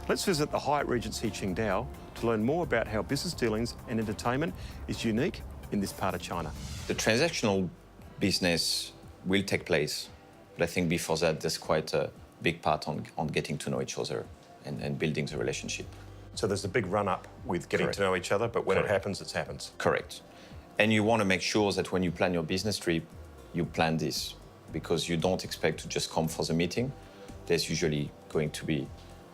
Let's visit the Hyatt Regency Qingdao to learn more about how business dealings and entertainment is unique in this part of China. The transactional business will take place, but I think before that, there's quite a big part on getting to know each other and building the relationship. So there's a big run-up with getting Correct. to know each other, but when Correct. it happens, it happens. Correct. And you want to make sure that when you plan your business trip, you plan this, because you don't expect to just come for the meeting. There's usually going to be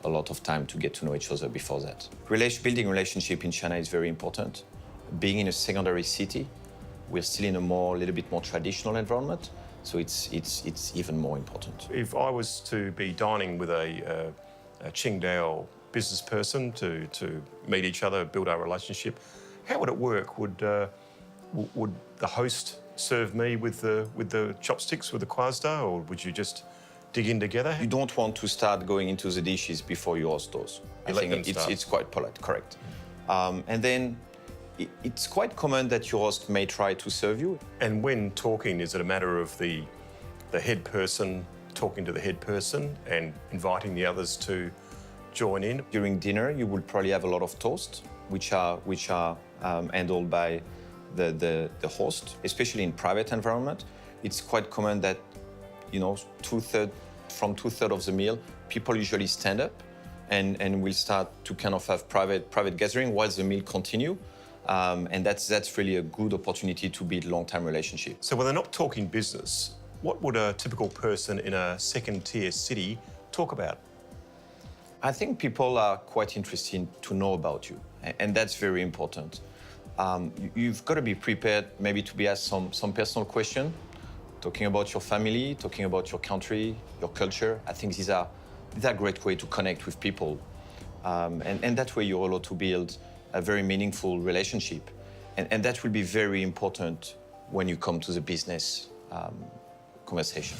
a lot of time to get to know each other before that. Building relationship in China is very important. Being in a secondary city, we're still in a little bit more traditional environment, so it's even more important. If I was to be dining with a Qingdao business person to meet each other, build our relationship, how would it work? Would the host serve me with the chopsticks, with the kwazda, or would you just dig in together? You don't want to start going into the dishes before you host those. I think it's quite polite, correct. And then it's quite common that your host may try to serve you. And when talking, is it a matter of the head person talking to the head person and inviting the others to join in? During dinner, you will probably have a lot of toast, which are handled by the host, especially in private environment. It's quite common that, you know, from two-thirds of the meal, people usually stand up and will start to kind of have private gathering while the meal continue. And that's really a good opportunity to build long-term relationship. So when they're not talking business, what would a typical person in a second-tier city talk about? I think people are quite interested to know about you, and that's very important. You've got to be prepared maybe to be asked some personal question, talking about your family, talking about your country, your culture. I think these are a great way to connect with people. And that way you're allowed to build a very meaningful relationship. And that will be very important when you come to the business conversation.